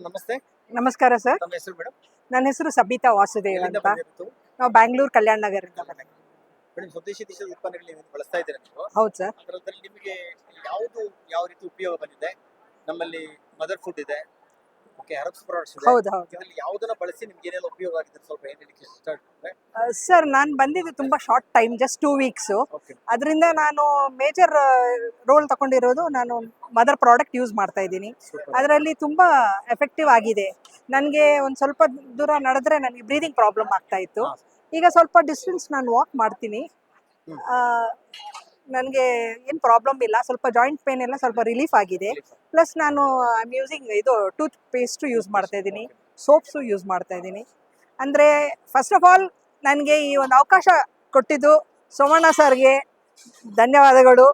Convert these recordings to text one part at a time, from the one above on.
ನಮಸ್ತೆ. ನಮಸ್ಕಾರ ಸರ್. ತಮ್ಮ ಹೆಸರು ಮೇಡಮ್? ನನ್ನ ಹೆಸರು ಸಬಿತಾ ವಾಸುದೇವ್ ಎಲ್ಲಿಂದ ಅಂತ. ಬಂದಿರೋದು? ನಾವು ಬ್ಯಾಂಗ್ಳೂರ್ ಕಲ್ಯಾಣ ನಗರದಿಂದ ಬಂದಿದ್ದೀವಿ. ಮೇಡಮ್, ಸ್ವದೇಶಿ ದೇಶದ ಉತ್ಪನ್ನಗಳನ್ನ ಬಳಸ್ತಾ ಇದ್ದೀರಾ ನೀವು? ಹೌದು ಸರ್. ಅದರಲ್ಲಿ ನಿಮಗೆ ಯಾವುದು ಯಾವ ರೀತಿ ಉಪಯೋಗ ಬಂದಿದೆ? ನಮ್ಮಲ್ಲಿ ಮದರ್ ಫುಡ್ ಇದೆ, ಓಕೆ, ಹರ್ಬ್ಸ್ ಪ್ರಾಡಕ್ಟ್ಸ್ ಇದೆ. ಹೌದು ಹೌದು ಇದರಲ್ಲಿ ಯಾವುದನ್ನ ಬಳಸಿ ನಿಮ್ಗೆ ಏನೆಲ್ಲ ಉಪಯೋಗ ಆಗಿದೆ ಸ್ವಲ್ಪ ಏನ್ ಹೇಳಿಕ್ಕೆ ಇಷ್ಟಪಡ್ತೀರಾ? ಸರ್, ನಾನು ಬಂದಿದ್ದು ತುಂಬಾ short time, just 2 weeks. Okay. ಅದರಿಂದ ನಾನು ಮೇಜರ್ ರೋಲ್ ತಗೊಂಡಿರೋದು ನಾನು ಮದರ್ ಪ್ರಾಡಕ್ಟ್ ಯೂಸ್ ಮಾಡ್ತಾ ಇದ್ದೀನಿ. ಸೂಪರ್. ಅದರಲ್ಲಿ ತುಂಬಾ ಎಫೆಕ್ಟಿವ್ ಆಗಿದೆ. ನನಗೆ ಒಂದು ಸ್ವಲ್ಪ ದೂರ ನಡೆದ್ರೆ ನನಗೆ ಬ್ರೀದಿಂಗ್ ಪ್ರಾಬ್ಲಮ್ ಆಗ್ತಾ ಇತ್ತು. ಹಾ. ಈಗ ಸ್ವಲ್ಪ ಡಿಸ್ಟೆನ್ಸ್ ನಾನು ವಾಕ್ ಮಾಡ್ತೀನಿ. ಹ್ಮ್. ನನಗೆ ಏನು ಪ್ರಾಬ್ಲಮ್ ಇಲ್ಲ. ಸ್ವಲ್ಪ ಜಾಯಿಂಟ್ ಪೇನ್ ಎಲ್ಲ ಸ್ವಲ್ಪ ರಿಲೀಫ್ ಆಗಿದೆ. ಪ್ಲಸ್ ನಾನು ಯೂಸಿಂಗ್ ಇದು ಟೂತ್ ಪೇಸ್ಟು ಯೂಸ್ ಮಾಡ್ತಾ ಇದ್ದೀನಿ, ಸೋಪ್ಸು ಯೂಸ್ ಮಾಡ್ತಾ ಇದ್ದೀನಿ. ಅಂದರೆ ಫಸ್ಟ್ ಆಫ್ ಆಲ್ ನನಗೆ ಈ ಒಂದು ಅವಕಾಶ ಕೊಟ್ಟಿದ್ದು ಸೋಮಣ್ಣ ಸರ್ಗೆ ಧನ್ಯವಾದಗಳು.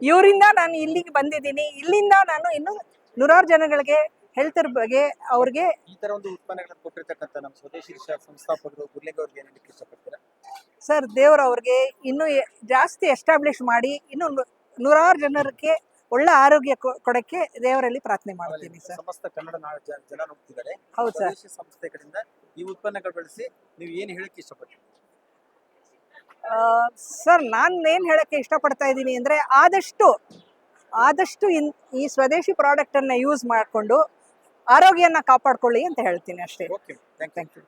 ಇವರಿಂದ ನಾನು ಇಲ್ಲಿಗೆ ಬಂದಿದ್ದೀನಿ. ಇಲ್ಲಿಂದ ನಾನು ಇನ್ನು ನೂರಾರು ಜನಗಳಿಗೆ ಹೆಲ್ತ್ ಬಗ್ಗೆ ಅವ್ರಿಗೆ ಈ ತರ ಒಂದು ಉತ್ಪನ್ನಗಳನ್ನು ಕೊಟ್ಟಿರ್ತಕ್ಕಂಥ ನಮ್ಮ ಸ್ವದೇಶಿ ಸಂಸ್ಥಾಪಕರು ಗುರ್ಲಿಂಗ್ ಅವ್ರಿಗೆ ಏನ್ ಹೇಳಿಕ್ಕೆ ಇಷ್ಟಪಡ್ತೀರಾ? ಸರ್, ದೇವರು ಅವ್ರಿಗೆ ಇನ್ನೂ ಜಾಸ್ತಿ ಎಸ್ಟಾಬ್ಲಿಷ್ ಮಾಡಿ ಇನ್ನೂ ನೂರಾರು ಜನರಿಗೆ ಒಳ್ಳೆ ಆರೋಗ್ಯ ಕೊಡಕ್ಕೆ ದೇವರಲ್ಲಿ ಪ್ರಾರ್ಥನೆ ಮಾಡ್ತೀನಿ ಸರ್. ಸಮಸ್ತ ಕನ್ನಡ ಜನ ನೋಡ್ತಿದ್ದಾರೆ. ಹೌದು ಸರ್. ಸ್ವದೇಶಿ ಸಂಸ್ಥೆ ಕಡೆಯಿಂದ ಈ ಉತ್ಪನ್ನಗಳು ಬಳಸಿ ನೀವು ಏನ್ ಹೇಳಿಕ್ಕೆ ಇಷ್ಟಪಡ್ತೀರಾ? ಸರ್, ನಾನು ಏನು ಹೇಳಕ್ಕೆ ಇಷ್ಟಪಡ್ತಾ ಇದ್ದೀನಿ ಅಂದರೆ ಆದಷ್ಟು ಈ ಸ್ವದೇಶಿ ಪ್ರಾಡಕ್ಟನ್ನು ಯೂಸ್ ಮಾಡಿಕೊಂಡು ಆರೋಗ್ಯನ ಕಾಪಾಡ್ಕೊಳ್ಳಿ ಅಂತ ಹೇಳ್ತೀನಿ ಅಷ್ಟೇ. Okay, thank you.